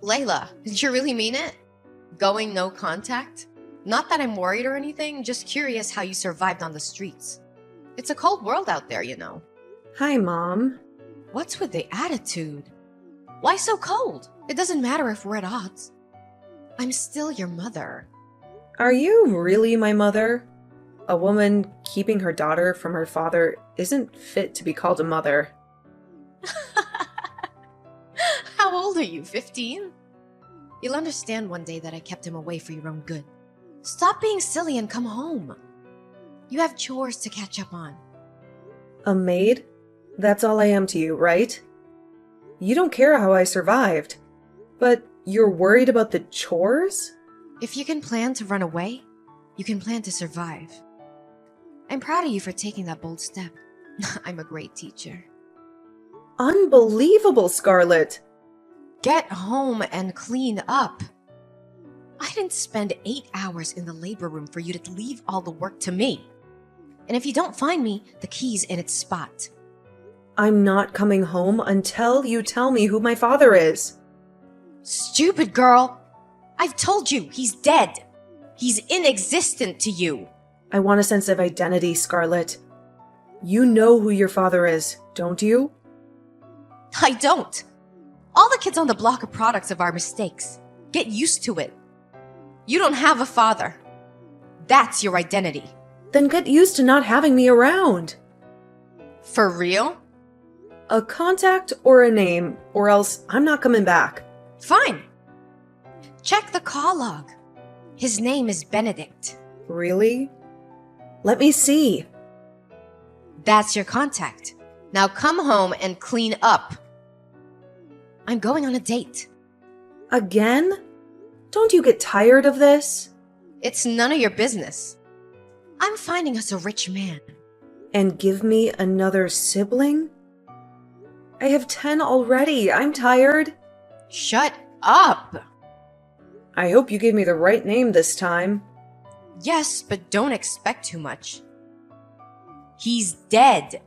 Layla, did you really mean it? Going no contact? Not that I'm worried or anything, just curious how you survived on the streets. It's a cold world out there, you know. Hi, Mom. What's with the attitude? Why so cold? It doesn't matter if we're at odds. I'm still your mother. Are you really my mother? A woman keeping her daughter from her father isn't fit to be called a mother. How old are you, 15? You'll understand one day that I kept him away for your own good. Stop being silly and come home. You have chores to catch up on. A maid? That's all I am to you, right? You don't care how I survived. But you're worried about the chores? If you can plan to run away, you can plan to survive. I'm proud of you for taking that bold step. I'm a great teacher. Unbelievable, Scarlett! Get home and clean up. I didn't spend 8 hours in the labor room for you to leave all the work to me. And if you don't find me, the key's in its spot. I'm not coming home until you tell me who my father is. Stupid girl! I've told you, he's dead. He's inexistent to you. I want a sense of identity, Scarlett. You know who your father is, don't you? I don't. All the kids on the block are products of our mistakes. Get used to it. You don't have a father. That's your identity. Then get used to not having me around. For real? A contact or a name, or else I'm not coming back. Fine. Check the call log. His name is Benedict. Really? Let me see. That's your contact. Now come home and clean up. I'm going on a date. Again? Don't you get tired of this? It's none of your business. I'm finding us a rich man. And give me another sibling? I have 10 already. I'm tired. Shut up! I hope you gave me the right name this time. Yes, but don't expect too much. He's dead.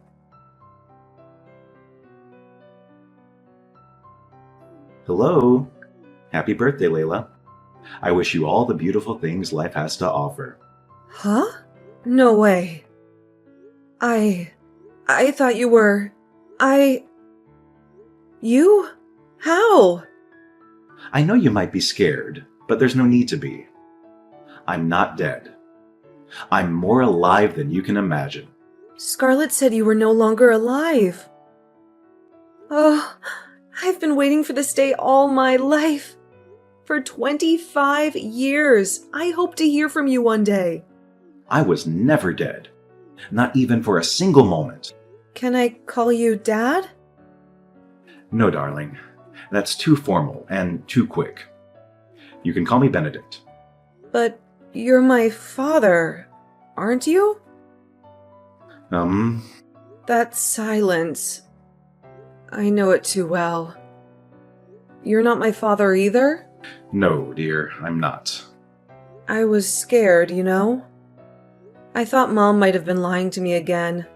Hello. Happy birthday, Layla. I wish you all the beautiful things life has to offer. Huh? No way. I thought you were... You? How? I know you might be scared, but there's no need to be. I'm not dead. I'm more alive than you can imagine. Scarlett said you were no longer alive. Oh, I've been waiting for this day all my life. For 25 years. I hope to hear from you one day. I was never dead. Not even for a single moment. Can I call you Dad? No, darling. That's too formal and too quick. You can call me Benedict. But you're my father, aren't you? That silence. I know it too well. You're not my father either? No, dear, I'm not. I was scared, you know? I thought Mom might have been lying to me again.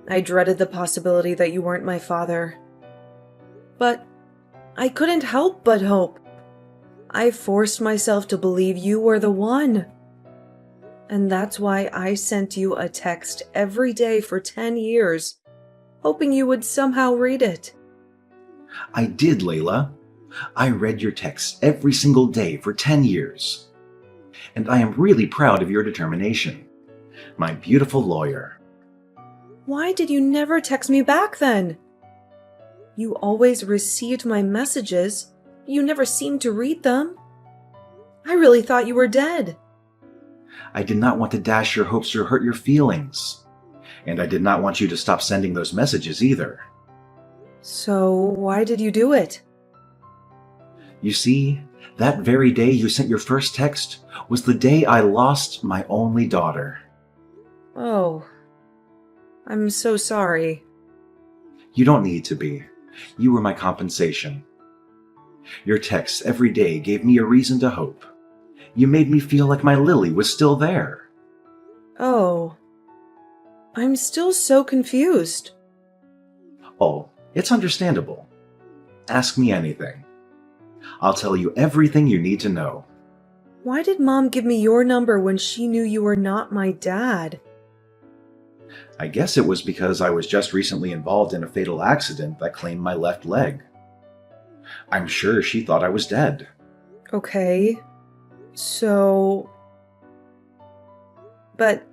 I dreaded the possibility that you weren't my father. But I couldn't help but hope. I forced myself to believe you were the one. And that's why I sent you a text every day for 10 years, hoping you would somehow read it. I did, Layla. I read your texts every single day for 10 years. And I am really proud of your determination. My beautiful lawyer. Why did you never text me back then? You always received my messages. You never seemed to read them. I really thought you were dead. I did not want to dash your hopes or hurt your feelings. And I did not want you to stop sending those messages either. So why did you do it? You see, that very day you sent your first text was the day I lost my only daughter. Oh, I'm so sorry. You don't need to be. You were my compensation. Your texts every day gave me a reason to hope. You made me feel like my Lily was still there. Oh, I'm still so confused. Oh, it's understandable. Ask me anything. I'll tell you everything you need to know. Why did Mom give me your number when she knew you were not my dad? I guess it was because I was just recently involved in a fatal accident that claimed my left leg. I'm sure she thought I was dead. Okay. So... But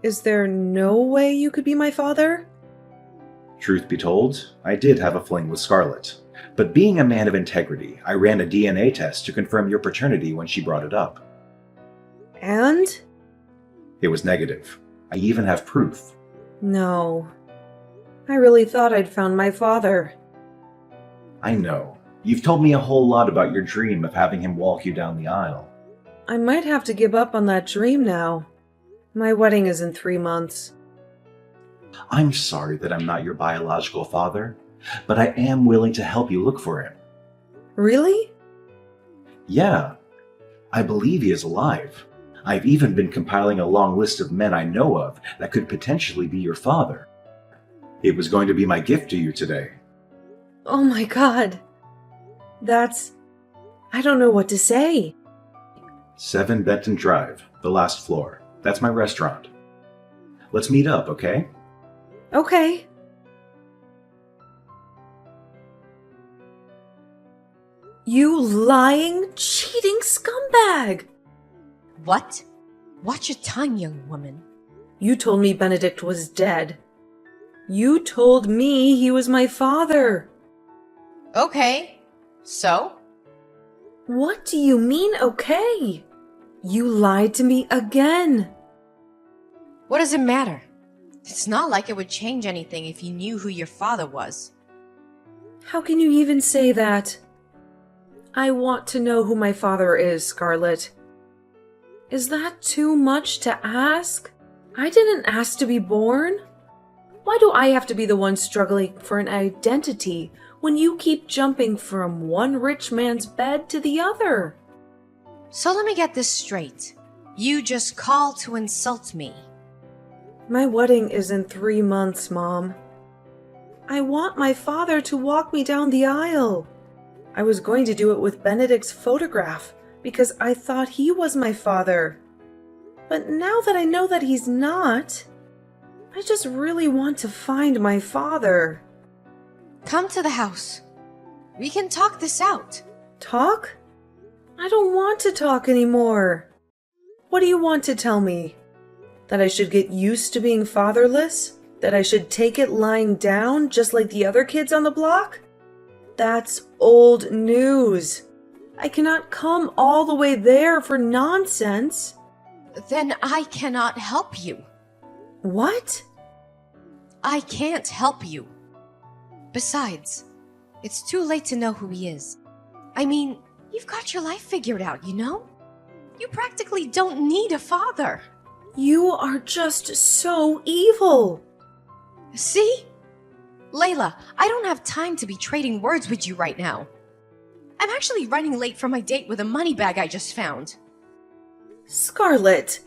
is there no way you could be my father? Truth be told, I did have a fling with Scarlett. But being a man of integrity, I ran a DNA test to confirm your paternity when she brought it up. And? It was negative. I even have proof. No. I really thought I'd found my father. I know. You've told me a whole lot about your dream of having him walk you down the aisle. I might have to give up on that dream now. My wedding is in 3 months. I'm sorry that I'm not your biological father, but I am willing to help you look for him. Really? Yeah. I believe he is alive. I've even been compiling a long list of men I know of that could potentially be your father. It was going to be my gift to you today. Oh my God. I don't know what to say. 7 Benton Drive, the last floor. That's my restaurant. Let's meet up, okay? Okay. You lying, cheating scumbag! What? Watch your tongue, young woman. You told me Benedict was dead. You told me he was my father. Okay. So? What do you mean, okay? You lied to me again. What does it matter? It's not like it would change anything if you knew who your father was. How can you even say that? I want to know who my father is, Scarlett. Is that too much to ask? I didn't ask to be born. Why do I have to be the one struggling for an identity when you keep jumping from one rich man's bed to the other? So let me get this straight. You just called to insult me. My wedding is in 3 months, Mom. I want my father to walk me down the aisle. I was going to do it with Benedict's photograph because I thought he was my father. But now that I know that he's not, I just really want to find my father. Come to the house. We can talk this out. Talk? I don't want to talk anymore. What do you want to tell me? That I should get used to being fatherless? That I should take it lying down just like the other kids on the block? That's old news. I cannot come all the way there for nonsense. Then I cannot help you. What? I can't help you. Besides, it's too late to know who he is. I mean, you've got your life figured out, you know? You practically don't need a father. You are just so evil. See? Layla, I don't have time to be trading words with you right now. I'm actually running late for my date with a money bag I just found. Scarlett,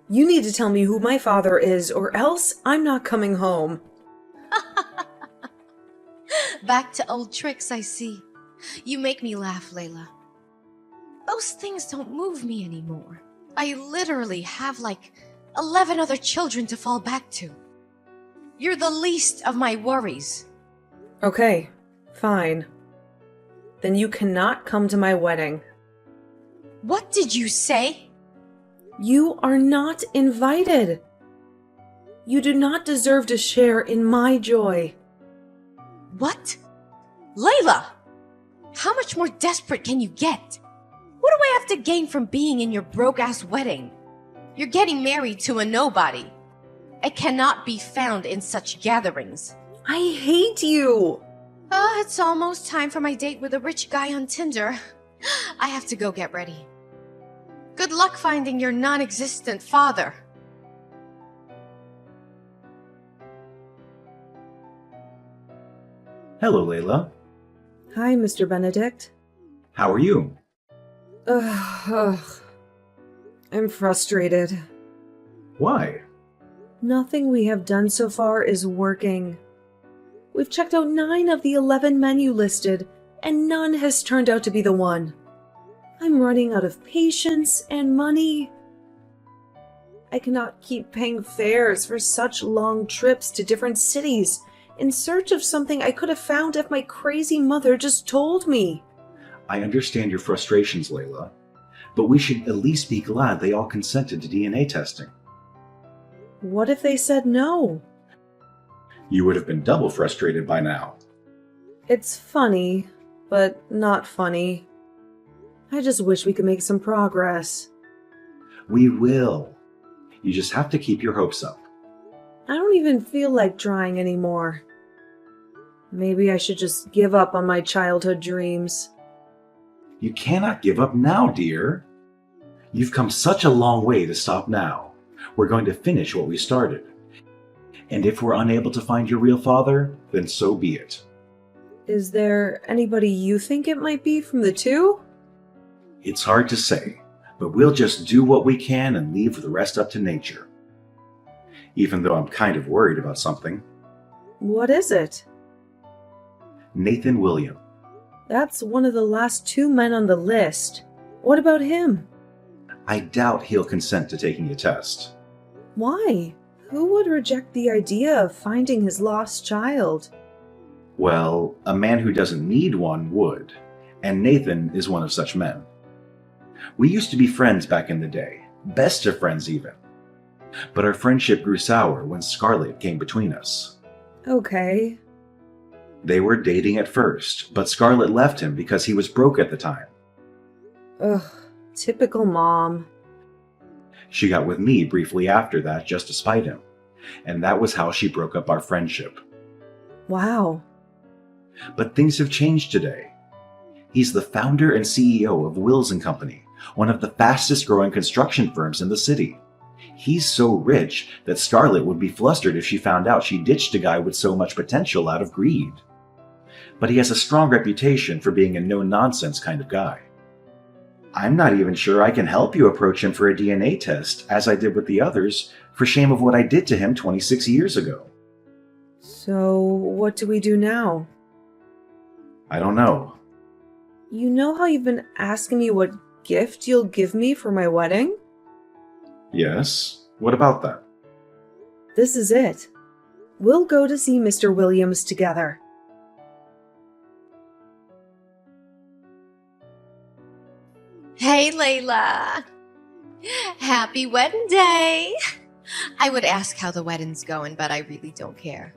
you need to tell me who my father is, or else I'm not coming home. Back to old tricks, I see. You make me laugh, Layla. Those things don't move me anymore. I literally have like 11 other children to fall back to. You're the least of my worries. Okay, fine. Then you cannot come to my wedding. What did you say? You are not invited. You do not deserve to share in my joy. What? Layla! How much more desperate can you get? What do I have to gain from being in your broke-ass wedding? You're getting married to a nobody. I cannot be found in such gatherings. I hate you! It's almost time for my date with a rich guy on Tinder. I have to go get ready. Good luck finding your non-existent father. Hello, Layla. Hi, Mr. Benedict. How are you? Ugh. I'm frustrated. Why? Nothing we have done so far is working. We've checked out 9 of the 11 men you listed, and none has turned out to be the one. I'm running out of patience and money. I cannot keep paying fares for such long trips to different cities in search of something I could have found if my crazy mother just told me. I understand your frustrations, Layla, but we should at least be glad they all consented to DNA testing. What if they said no? You would have been double frustrated by now. It's funny, but not funny. I just wish we could make some progress. We will. You just have to keep your hopes up. I don't even feel like trying anymore. Maybe I should just give up on my childhood dreams. You cannot give up now, dear. You've come such a long way to stop now. We're going to finish what we started. And if we're unable to find your real father, then so be it. Is there anybody you think it might be from the two? It's hard to say, but we'll just do what we can and leave the rest up to nature. Even though I'm kind of worried about something. What is it? Nathan William. That's one of the last two men on the list. What about him? I doubt he'll consent to taking a test. Why? Who would reject the idea of finding his lost child? Well, a man who doesn't need one would, and Nathan is one of such men. We used to be friends back in the day, best of friends even. But our friendship grew sour when Scarlett came between us. Okay. They were dating at first, but Scarlett left him because he was broke at the time. Ugh, typical mom. She got with me briefly after that just to spite him, and that was how she broke up our friendship. Wow. But things have changed today. He's the founder and CEO of Wills & Company, one of the fastest growing construction firms in the city. He's so rich that Scarlett would be flustered if she found out she ditched a guy with so much potential out of greed. But he has a strong reputation for being a no-nonsense kind of guy. I'm not even sure I can help you approach him for a DNA test, as I did with the others, for shame of what I did to him 26 years ago. So, what do we do now? I don't know. You know how you've been asking me what gift you'll give me for my wedding? Yes? What about that? This is it. We'll go to see Mr. Williams together. Hey, Layla. Happy wedding day. I would ask how the wedding's going, but I really don't care.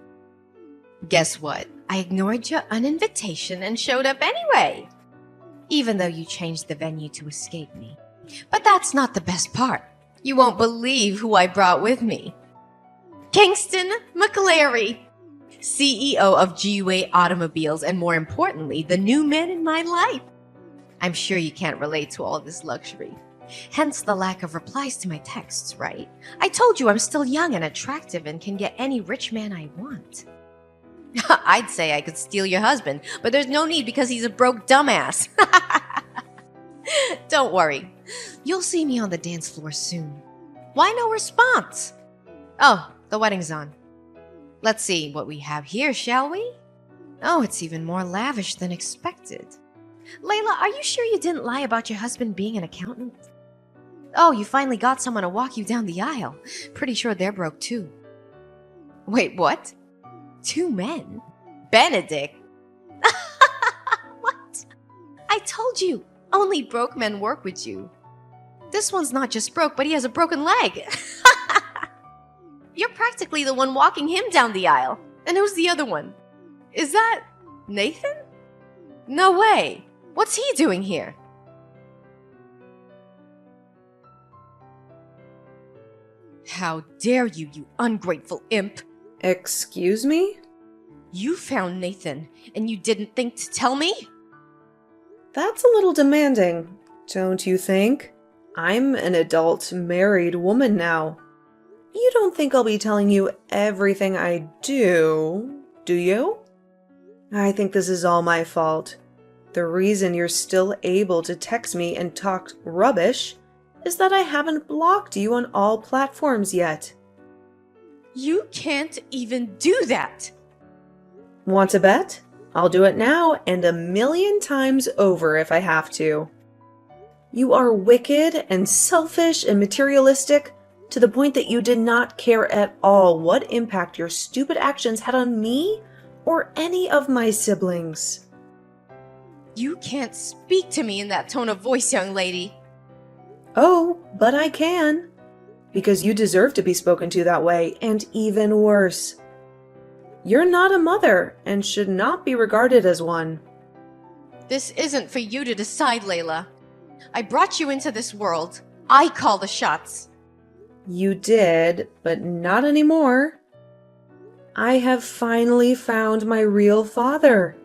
Guess what? I ignored your invitation and showed up anyway. Even though you changed the venue to escape me. But that's not the best part. You won't believe who I brought with me. Kingston McClary, CEO of GUA Automobiles, and more importantly, the new man in my life. I'm sure you can't relate to all this luxury. Hence the lack of replies to my texts, right? I told you I'm still young and attractive and can get any rich man I want. I'd say I could steal your husband, but there's no need because he's a broke dumbass. Don't worry. You'll see me on the dance floor soon. Why no response? Oh, the wedding's on. Let's see what we have here, shall we? Oh, it's even more lavish than expected. Layla, are you sure you didn't lie about your husband being an accountant? Oh, you finally got someone to walk you down the aisle. Pretty sure they're broke too. Wait, what? 2 men? Benedict? What? I told you, only broke men work with you. This one's not just broke, but he has a broken leg. You're practically the one walking him down the aisle. And who's the other one? Is that Nathan? No way. What's he doing here? How dare you, you ungrateful imp! Excuse me? You found Nathan, and you didn't think to tell me? That's a little demanding, don't you think? I'm an adult, married woman now. You don't think I'll be telling you everything I do you? I think this is all my fault. The reason you're still able to text me and talk rubbish is that I haven't blocked you on all platforms yet. You can't even do that! Want to bet? I'll do it now and 1,000,000 times over if I have to. You are wicked and selfish and materialistic to the point that you did not care at all what impact your stupid actions had on me or any of my siblings. You can't speak to me in that tone of voice, young lady. Oh, but I can. Because you deserve to be spoken to that way, and even worse. You're not a mother and should not be regarded as one. This isn't for you to decide, Layla. I brought you into this world. I call the shots. You did, but not anymore. I have finally found my real father.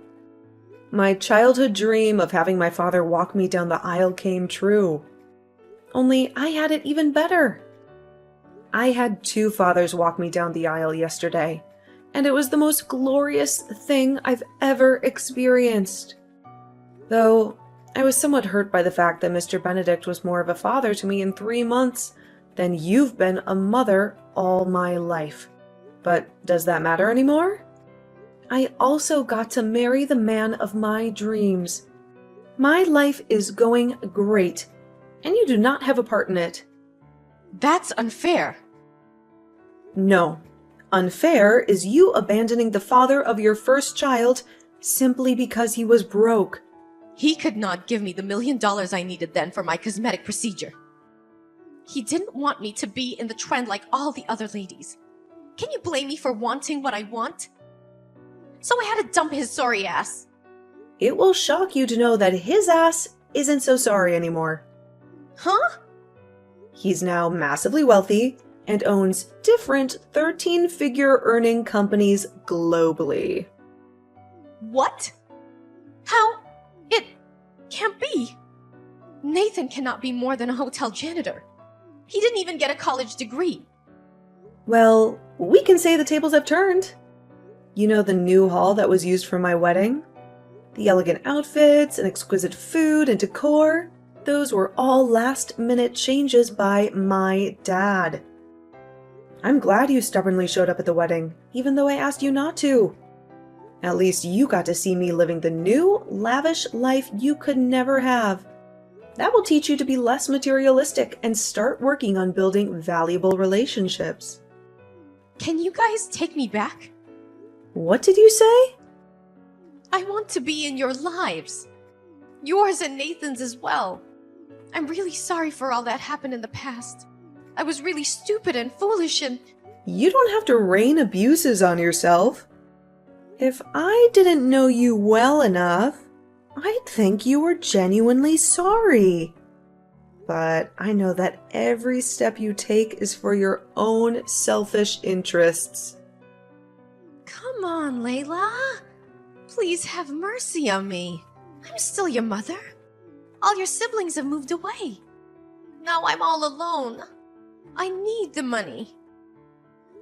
My childhood dream of having my father walk me down the aisle came true. Only I had it even better. I had 2 fathers walk me down the aisle yesterday, and it was the most glorious thing I've ever experienced. Though I was somewhat hurt by the fact that Mr. Benedict was more of a father to me in 3 months than you've been a mother all my life. But does that matter anymore? I also got to marry the man of my dreams. My life is going great, and you do not have a part in it. That's unfair. No. Unfair is you abandoning the father of your first child simply because he was broke. He could not give me the $1,000,000 I needed then for my cosmetic procedure. He didn't want me to be in the trend like all the other ladies. Can you blame me for wanting what I want? So I had to dump his sorry ass. It will shock you to know that his ass isn't so sorry anymore. Huh? He's now massively wealthy and owns different 13-figure earning companies globally. What? How? It can't be. Nathan cannot be more than a hotel janitor. He didn't even get a college degree. Well, we can say the tables have turned. You know the new hall that was used for my wedding? The elegant outfits and exquisite food and decor? Those were all last-minute changes by my dad. I'm glad you stubbornly showed up at the wedding, even though I asked you not to. At least you got to see me living the new, lavish life you could never have. That will teach you to be less materialistic and start working on building valuable relationships. Can you guys take me back? What did you say? I want to be in your lives. Yours and Nathan's as well. I'm really sorry for all that happened in the past. I was really stupid and foolish and... You don't have to rain abuses on yourself. If I didn't know you well enough, I'd think you were genuinely sorry. But I know that every step you take is for your own selfish interests. Come on, Layla. Please have mercy on me. I'm still your mother. All your siblings have moved away. Now I'm all alone. I need the money.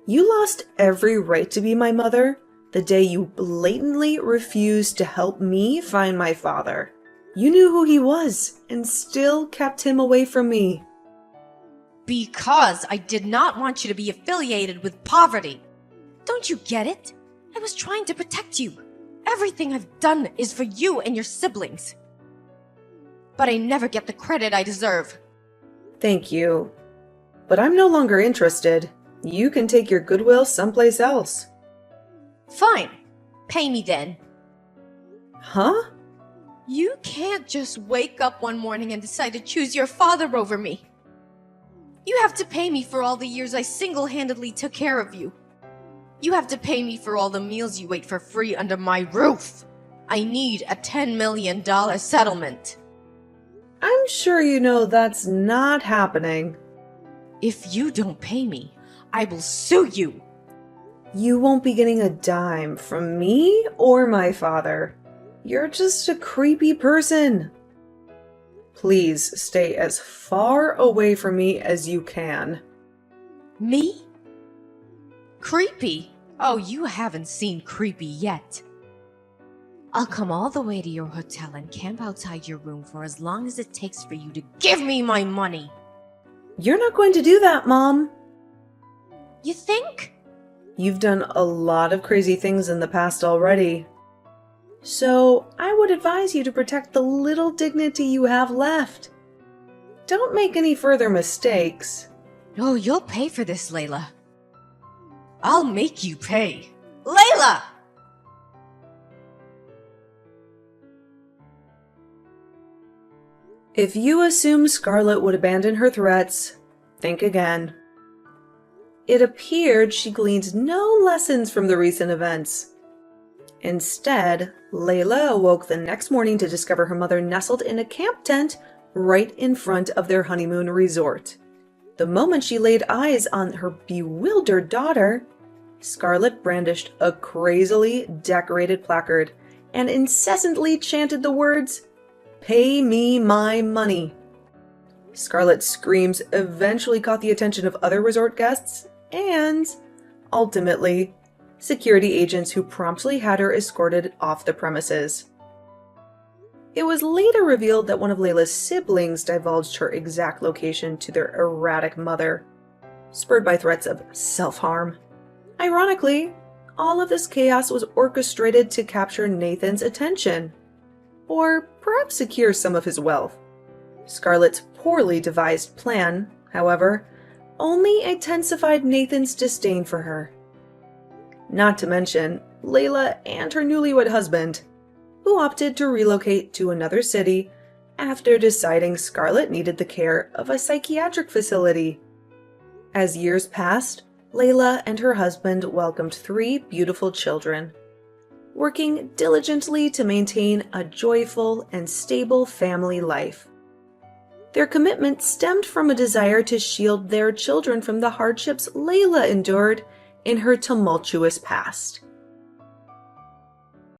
You lost every right to be my mother the day you blatantly refused to help me find my father. You knew who he was and still kept him away from me. Because I did not want you to be affiliated with poverty. Don't you get it? I was trying to protect you. Everything I've done is for you and your siblings. But I never get the credit I deserve. Thank you. But I'm no longer interested. You can take your goodwill someplace else. Fine. Pay me then. Huh? You can't just wake up one morning and decide to choose your father over me. You have to pay me for all the years I single-handedly took care of you. You have to pay me for all the meals you ate for free under my roof. I need a $10 million settlement. I'm sure you know that's not happening. If you don't pay me, I will sue you. You won't be getting a dime from me or my father. You're just a creepy person. Please stay as far away from me as you can. Me? Creepy? Oh, you haven't seen creepy yet. I'll come all the way to your hotel and camp outside your room for as long as it takes for you to give me my money. You're not going to do that, Mom. You think? You've done a lot of crazy things in the past already. So I would advise you to protect the little dignity you have left. Don't make any further mistakes. Oh, you'll pay for this, Layla. I'll make you pay. Layla! If you assume Scarlet would abandon her threats, think again. It appeared she gleaned no lessons from the recent events. Instead, Layla awoke the next morning to discover her mother nestled in a camp tent right in front of their honeymoon resort. The moment she laid eyes on her bewildered daughter, Scarlet brandished a crazily decorated placard and incessantly chanted the words, "Pay me my money." Scarlet's screams eventually caught the attention of other resort guests and, ultimately, security agents who promptly had her escorted off the premises. It was later revealed that one of Layla's siblings divulged her exact location to their erratic mother, spurred by threats of self-harm. Ironically, all of this chaos was orchestrated to capture Nathan's attention, or perhaps secure some of his wealth. Scarlet's poorly devised plan, however, only intensified Nathan's disdain for her. Not to mention Layla and her newlywed husband, who opted to relocate to another city after deciding Scarlet needed the care of a psychiatric facility. As years passed, Layla and her husband welcomed 3 beautiful children, working diligently to maintain a joyful and stable family life. Their commitment stemmed from a desire to shield their children from the hardships Layla endured in her tumultuous past.